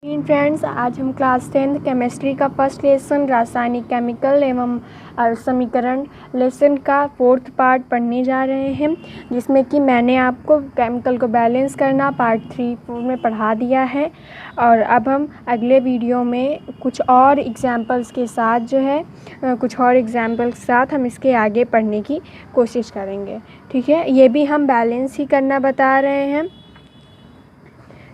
Friends, आज हम class 10th chemistry का फर्स्ट लेसन रासायनिक केमिकल एवं समीकरण लेसन का 4th पार्ट पढ़ने जा रहे हैं, जिसमें कि मैंने आपको केमिकल को बैलेंस करना पार्ट 3 में पढ़ा दिया है। और अब हम अगले वीडियो में कुछ और एग्जाम्पल्स के साथ हम इसके आगे पढ़ने की कोशिश करेंगे। ठीक है, ये भी हम बैलेंस ही करना बता रहे हैं।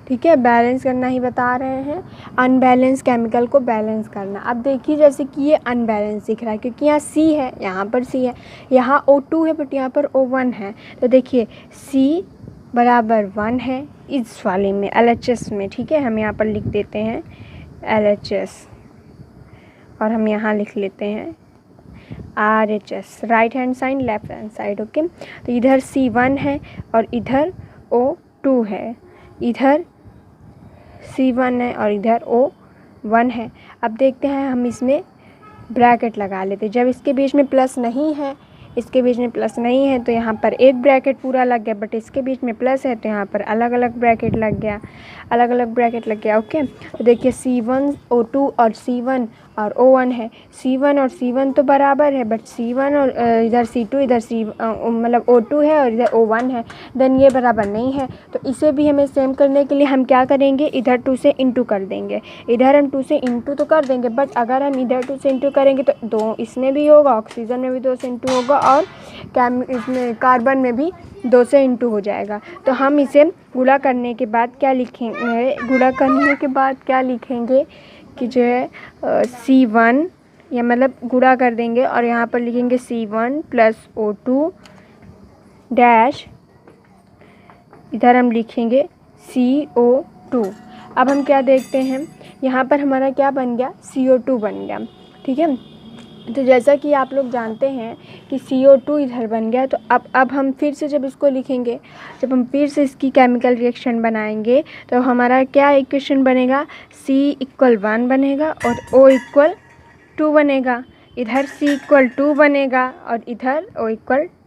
ठीक है, बैलेंस करना ही बता रहे हैं, अनबैलेंस केमिकल को बैलेंस करना। अब देखिए, जैसे कि ये अनबैलेंस दिख रहा है क्योंकि यहाँ C है, यहाँ पर C है, यहाँ O2 है बट यहाँ पर O1 है। तो देखिए C बराबर 1 है इस वाले में LHS में। ठीक है, हम यहाँ पर लिख देते हैं LHS और हम यहाँ लिख लेते हैं RHS, right hand side left hand side. Okay, तो इधर C1 है और इधर O2 है, इधर C1 है और इधर O1 है। अब देखते हैं, हम इसमें ब्रैकेट लगा लेते हैं। जब इसके बीच में प्लस नहीं है, तो यहाँ पर एक ब्रैकेट पूरा लग गया, बट इसके बीच में प्लस है तो यहाँ पर अलग अलग ब्रैकेट लग गया। ओके, तो देखिए C1 O2 और C1 और O1 है। C1 और C1 तो बराबर है, बट C1 और इधर C2 इधर मतलब O2 है और इधर O1 है, देन ये बराबर नहीं है। तो इसे भी हमें सेम करने के लिए हम क्या करेंगे, इधर 2 से इंटू कर देंगे। इधर हम 2 से इंटू तो कर देंगे, बट अगर हम इधर 2 से इंटू करेंगे तो 2 इसमें भी होगा, ऑक्सीजन में भी 2 से इंटू होगा और इसमें कार्बन में भी 2 से इंटू हो जाएगा। तो हम इसे गुणा करने के बाद क्या लिखेंगे, कि जो है C1 या मतलब गुणा कर देंगे और यहाँ पर लिखेंगे C1 प्लस O2 डैश, इधर हम लिखेंगे CO2। अब हम क्या देखते हैं, यहाँ पर हमारा क्या बन गया, CO2 बन गया। ठीक है, तो जैसा कि आप लोग जानते हैं कि CO2 इधर बन गया, तो अब हम फिर से जब इसको लिखेंगे, जब हम फिर से इसकी केमिकल रिएक्शन बनाएंगे तो हमारा क्या इक्वेशन बनेगा, C = 1 बनेगा और O = 2 बनेगा। इधर C = 2 बनेगा और इधर O =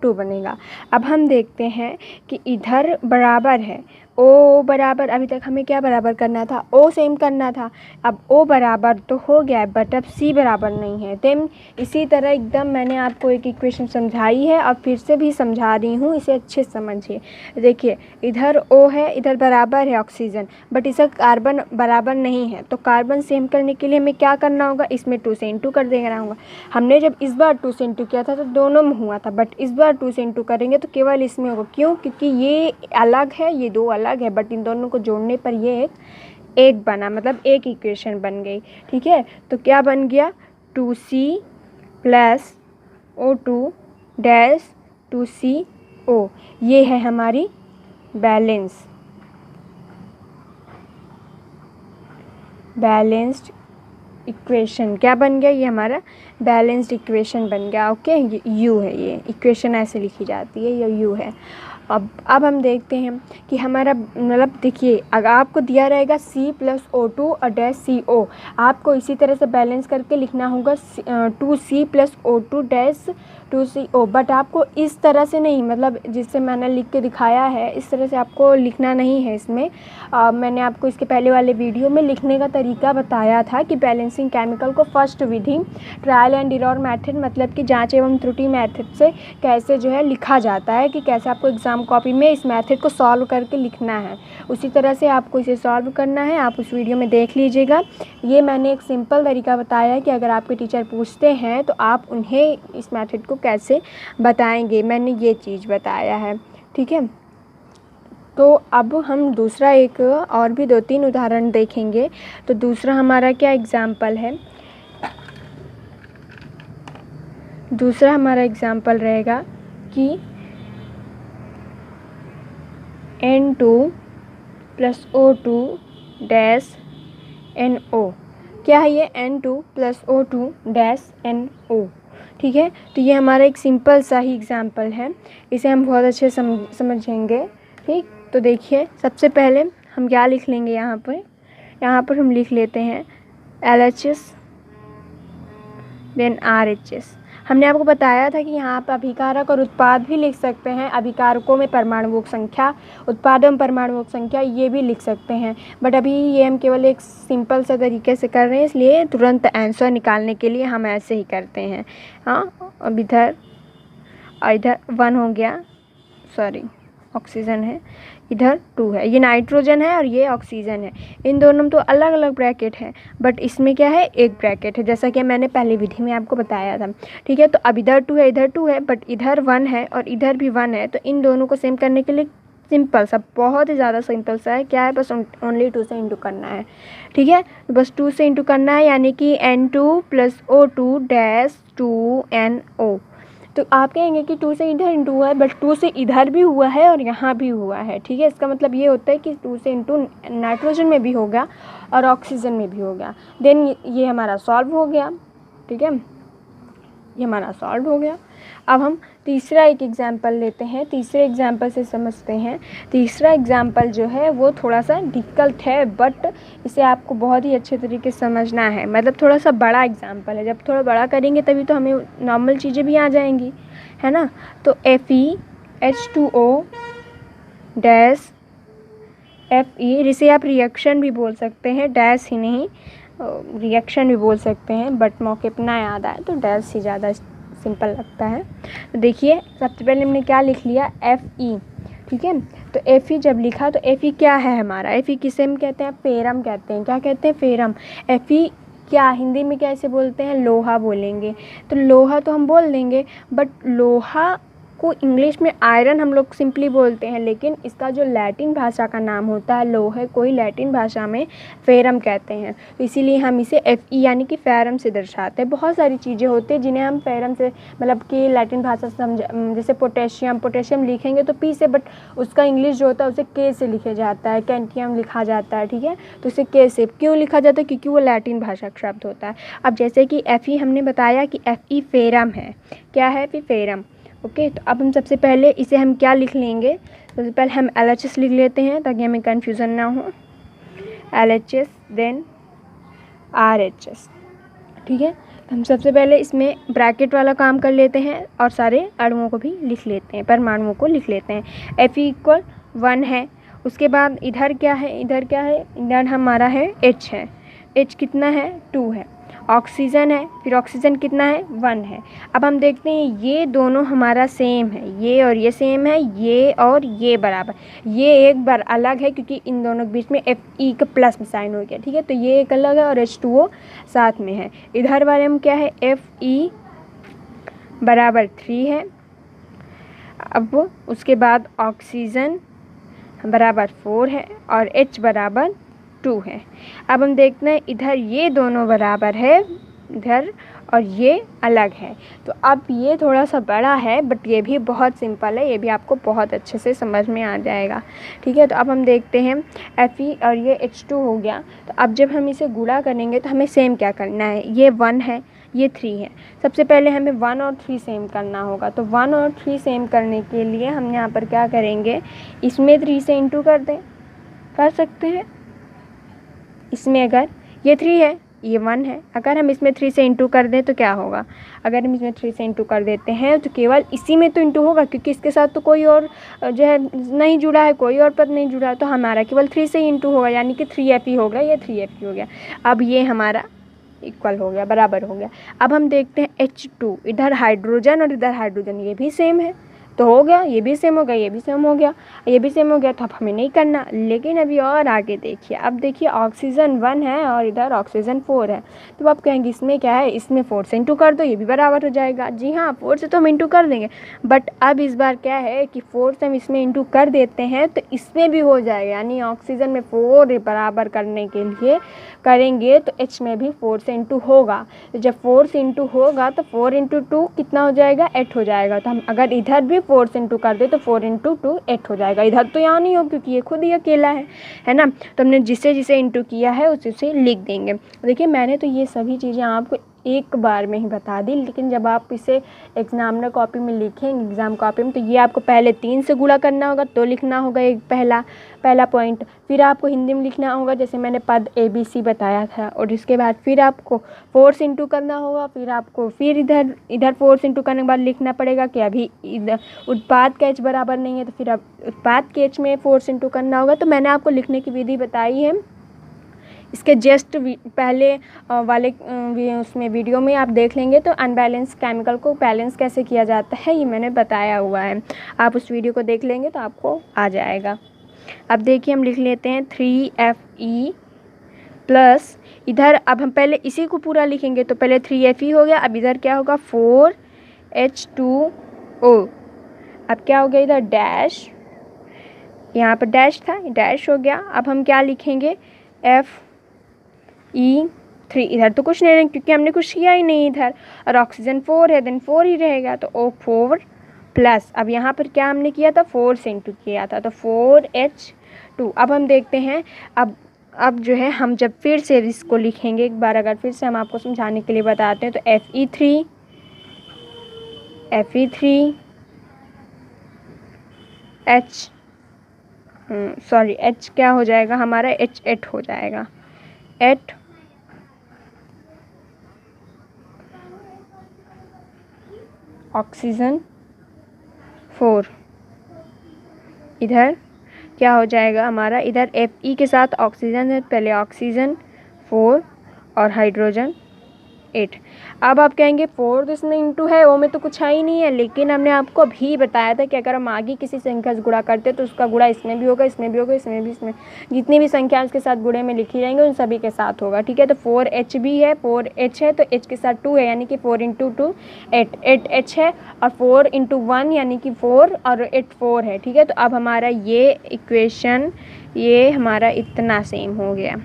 2 बनेगा। अब हम देखते हैं कि इधर बराबर है, O बराबर, अभी तक हमें क्या बराबर करना था, O सेम करना था। अब O बराबर तो हो गया है, बट अब C बराबर नहीं है। देन इसी तरह एकदम मैंने आपको एक इक्वेशन समझाई है और फिर से भी समझा रही हूँ, इसे अच्छे से समझिए। देखिए, इधर O है, इधर बराबर है ऑक्सीजन, बट इसका कार्बन बराबर नहीं है। तो कार्बन सेम करने के लिए हमें क्या करना होगा, इसमें 2 से इंटू कर देना होगा। हमने जब इस बार 2 से इंटू किया था तो दोनों में हुआ था, बट इस बार 2 से इंटू करेंगे तो केवल इसमें होगा। क्यों? क्योंकि ये अलग है, ये 2 अलग है, बट इन दोनों को जोड़ने पर ये एक बना, मतलब एक इक्वेशन बन गई। ठीक है, तो क्या बन गया, 2C plus O2 dash 2CO। ये है हमारी बैलेंस्ड इक्वेशन। क्या बन गया, ये हमारा बैलेंस्ड इक्वेशन बन गया। ओके, ये U है, ये इक्वेशन ऐसे लिखी जाती है, ये U है। अब हम देखते हैं कि हमारा मतलब देखिए, अगर आपको दिया रहेगा C + O2 और डैश CO, आपको इसी तरह से बैलेंस करके लिखना होगा 2C + O2 dash 2CO, but आपको इस तरह से नहीं, मतलब जिससे मैंने लिख के दिखाया है इस तरह से आपको लिखना नहीं है। इसमें मैंने आपको इसके पहले वाले वीडियो में लिखने का तरीका बताया था कि बैलेंसिंग केमिकल को first Vidhi trial and error method, मतलब कि जांच एवं त्रुटि मेथड से कैसे जो है लिखा जाता है, कि कैसे आपको एग्जाम कॉपी में इस मेथड को सॉल्व करके लिखना है। उसी तरह से आपको इसे सॉल्व करना है, आप उस वीडियो में देख लीजिएगा। ये मैंने एक सिंपल तरीका बताया है कि अगर आपके टीचर पूछते हैं तो आप उन्हें इस मेथड को कैसे बताएंगे, मैंने ये चीज़ बताया है। ठीक है, तो अब हम दूसरा एक और भी 2-3 उदाहरण देखेंगे। तो दूसरा हमारा क्या एग्जाम्पल है, दूसरा हमारा एग्जाम्पल रहेगा कि N2 + O2 डैश NO। क्या है ये, N2 + O2 डैश NO। ठीक है, तो ये हमारा एक सिंपल सा ही एग्जाम्पल है, इसे हम बहुत अच्छे समझेंगे। ठीक, तो देखिए, सबसे पहले हम क्या लिख लेंगे, यहाँ पर हम लिख लेते हैं LHS देन RHS। हमने आपको बताया था कि यहाँ पर अभिकारक और उत्पाद भी लिख सकते हैं। अभिकारकों में परमाणुक संख्या, उत्पादों में परमाणुक संख्या, ये भी लिख सकते हैं। बट अभी ये हम केवल एक सिंपल सा तरीके से कर रहे हैं, इसलिए तुरंत आंसर निकालने के लिए हम ऐसे ही करते हैं। हाँ, अब इधर 1 हो गया, सॉरी ऑक्सीजन है, इधर 2 है, ये नाइट्रोजन है और ये ऑक्सीजन है। इन दोनों में तो अलग अलग ब्रैकेट है, बट इसमें क्या है, एक ब्रैकेट है, जैसा कि मैंने पहली विधि में आपको बताया था। ठीक है, तो अब इधर 2 है, इधर 2 है, बट इधर 1 है और इधर भी 1 है। तो इन दोनों को सेम करने के लिए सिंपल सा, बहुत ही ज़्यादा सिंपल सा है, क्या है, बस ओनली 2 से इंटू करना है। ठीक है, तो बस 2 से इंटू करना है, यानी कि N2 + O2 डैश 2NO। तो आप कहेंगे कि 2 से इधर इंटू हुआ है, बट 2 से इधर भी हुआ है और यहाँ भी हुआ है। ठीक है, इसका मतलब ये होता है कि 2 से इंटू नाइट्रोजन में भी होगा और ऑक्सीजन में भी होगा। देन ये हमारा सॉल्व हो गया। ठीक है, ये हमारा सॉल्व हो गया। अब हम तीसरा एक एग्जाम्पल लेते हैं, तीसरे एग्जाम्पल से समझते हैं। तीसरा एग्जाम्पल जो है वो थोड़ा सा डिफ़िकल्ट है, बट इसे आपको बहुत ही अच्छे तरीके से समझना है। मतलब थोड़ा सा बड़ा एग्जाम्पल है, जब थोड़ा बड़ा करेंगे तभी तो हमें नॉर्मल चीज़ें भी आ जाएंगी, है ना। तो FeH2O डैश Fe, जिसे आप रिएक्शन भी बोल सकते हैं, डैश ही नहीं, रिएक्शन भी बोल सकते हैं, बट मौके पर ना याद आए तो डैश ही ज़्यादा सिंपल लगता है। तो देखिए, सबसे पहले हमने क्या लिख लिया, Fe। ठीक है, तो Fe जब लिखा तो Fe क्या है हमारा, Fe किसे हम कहते हैं, फेरम कहते हैं। क्या कहते हैं, फेरम। Fe क्या हिंदी में कैसे बोलते हैं, लोहा बोलेंगे। तो लोहा तो हम बोल देंगे, बट लोहा को इंग्लिश में आयरन हम लोग सिंपली बोलते हैं, लेकिन इसका जो लैटिन भाषा का नाम होता है लोहे को ही लैटिन भाषा में फेरम कहते हैं। तो इसीलिए हम इसे Fe यानी कि फेरम से दर्शाते हैं। बहुत सारी चीज़ें होती हैं जिन्हें हम फेरम से, मतलब कि लैटिन भाषा से जैसे पोटेशियम लिखेंगे तो P से, बट उसका इंग्लिश जो होता है उसे K से लिखा जाता है, कैंटियम लिखा जाता है। ठीक है, तो उसे K से क्यों लिखा जाता है, क्योंकि वो लैटिन भाषा का शब्द होता है। अब जैसे कि Fe हमने बताया कि Fe फेरम है, क्या है, Fe फेरम। ओके, तो अब हम सबसे पहले इसे हम क्या लिख लेंगे, सबसे पहले हम LHS लिख लेते हैं ताकि हमें कन्फ्यूज़न ना हो। LHS then RHS। ठीक है, तो हम सबसे पहले इसमें ब्रैकेट वाला काम कर लेते हैं और सारे अणुओं को भी लिख लेते हैं, परमाणुओं को लिख लेते हैं। Fe = 1 है। उसके बाद इधर क्या है, इधर हमारा है H है। H कितना है, 2 है। ऑक्सीजन है, फिर ऑक्सीजन कितना है, 1 है। अब हम देखते हैं ये दोनों हमारा सेम है, ये और ये सेम है, ये और ये बराबर। ये एक बार अलग है क्योंकि इन दोनों के बीच में Fe का प्लस साइन हो गया। ठीक है, तो ये एक अलग है और H2O साथ में है। इधर वाले में क्या है, Fe = 3 है। अब उसके बाद ऑक्सीजन = 4 है और H = 2 है। अब हम देखते हैं इधर ये दोनों बराबर है इधर और ये अलग है। तो अब ये थोड़ा सा बड़ा है, बट ये भी बहुत सिंपल है, ये भी आपको बहुत अच्छे से समझ में आ जाएगा। ठीक है, तो अब हम देखते हैं Fe और ये H2 हो गया। तो अब जब हम इसे गुणा करेंगे तो हमें सेम क्या करना है, ये 1 है, ये 3 है। सबसे पहले हमें 1 और 3 सेम करना होगा। तो 1 और 3 सेम करने के लिए हम यहाँ पर क्या करेंगे, इसमें 3 से इंटू कर सकते हैं। इसमें अगर ये 3 है, ये 1 है, अगर हम इसमें 3 से इंटू कर दें तो क्या होगा, अगर हम इसमें 3 से इंटू कर देते हैं तो केवल इसी में तो इंटू होगा, क्योंकि इसके साथ तो कोई और जो है नहीं जुड़ा है, कोई और पद नहीं जुड़ा है, तो हमारा केवल 3 से इंटू होगा, यानी कि 3Fe हो गया, ये 3Fe हो गया। अब ये हमारा इक्वल हो गया, बराबर हो गया। अब हम देखते हैं H2, इधर हाइड्रोजन और इधर हाइड्रोजन, ये भी सेम है, तो हो गया, ये भी सेम हो गया, ये भी सेम हो गया, ये भी सेम हो गया, तो अब हमें नहीं करना। लेकिन अभी और आगे देखिए, अब देखिए ऑक्सीजन 1 है और इधर ऑक्सीजन 4 है। तो आप कहेंगे इसमें क्या है, इसमें 4 से इंटू कर दो, ये भी बराबर हो जाएगा। जी हाँ, 4 से तो हम इंटू कर देंगे, बट अब इस बार क्या है कि 4 से हम इसमें इंटू कर देते हैं तो इसमें भी हो जाएगा, यानी ऑक्सीजन में 4 बराबर करने के लिए करेंगे तो H में भी 4 से इंटू होगा। तो जब 4 से इंटू होगा तो 4 × 2 कितना हो जाएगा, 8 हो जाएगा। तो हम अगर इधर भी 4 से इंटू कर दे तो 4 × 2 8 हो जाएगा। इधर तो यहाँ नहीं हो क्योंकि ये खुद ही अकेला है ना। तो हमने जिसे जिसे इंटू किया है उसे लिख देंगे। देखिए मैंने तो ये सभी चीज़ें आपको एक बार में ही बता दी, लेकिन जब आप इसे एग्जामिनर कॉपी में लिखेंगे, एग्ज़ाम कॉपी में, तो ये आपको पहले 3 से गुणा करना होगा तो लिखना होगा एक पहला पॉइंट। फिर आपको हिंदी में लिखना होगा जैसे मैंने पद ABC बताया था, और इसके बाद फिर आपको 4 से इंटू करना होगा। फिर आपको फिर इधर 4 से इंटू करने के बाद लिखना पड़ेगा कि अभी इधर उत्पाद के h बराबर नहीं है, तो फिर अब उत्पाद के h में 4 से इंटू करना होगा। तो मैंने आपको लिखने की विधि बताई है, इसके जस्ट पहले वाले उसमें वीडियो में आप देख लेंगे तो अनबैलेंस केमिकल को बैलेंस कैसे किया जाता है ये मैंने बताया हुआ है, आप उस वीडियो को देख लेंगे तो आपको आ जाएगा। अब देखिए हम लिख लेते हैं 3Fe प्लस, इधर अब हम पहले इसी को पूरा लिखेंगे तो पहले 3Fe हो गया, अब इधर क्या होगा 4H2O। अब क्या हो गया इधर डैश, यहाँ पर डैश था, डैश हो गया। अब हम क्या लिखेंगे Fe3, इधर तो कुछ नहीं है क्योंकि हमने कुछ किया ही नहीं इधर, और ऑक्सीजन 4 है देन 4 ही रहेगा, तो O4 प्लस, अब यहाँ पर क्या हमने किया था 4 से इंटू किया था तो 4H2। अब हम देखते हैं, अब जो है हम जब फिर से इसको लिखेंगे एक बार, अगर फिर से हम आपको समझाने के लिए बताते हैं तो H क्या हो जाएगा हमारा H8 हो जाएगा, 8 ऑक्सीजन 4, इधर क्या हो जाएगा हमारा, इधर Fe के साथ ऑक्सीजन है, पहले ऑक्सीजन 4 और हाइड्रोजन 8। अब आप कहेंगे 4 तो इसमें इंटू है, O में तो कुछ है ही नहीं है, लेकिन हमने आपको अभी बताया था कि अगर हम आगे किसी संख्या से गुणा करते हैं तो उसका गुणा इसमें भी होगा, इसमें भी होगा, इसमें भी, इसमें जितनी भी संख्या उसके साथ गुणे में लिखी रहेंगे उन सभी के साथ होगा, ठीक है। तो 4H भी है, 4H है तो H के साथ 2 है, यानी कि 4 इंटू 2 8H है, और 4 इंटू 1 यानी कि 4 और 8 4 है, ठीक है। तो अब हमारा ये इक्वेशन ये हमारा इतना सेम हो गया,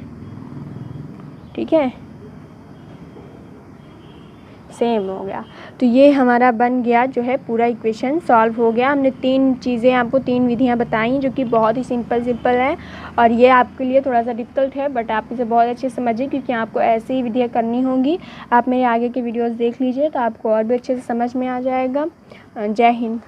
ठीक है, सेम हो गया। तो ये हमारा बन गया जो है पूरा इक्वेशन सॉल्व हो गया। हमने 3 चीज़ें आपको 3 विधियां बताई जो कि बहुत ही सिंपल है, और ये आपके लिए थोड़ा सा डिफ़िकल्ट है बट आप इसे बहुत अच्छे से समझिए क्योंकि आपको ऐसे ही विधियां करनी होंगी। आप मेरे आगे के वीडियोस देख लीजिए तो आपको और भी अच्छे से समझ में आ जाएगा। जय हिंद।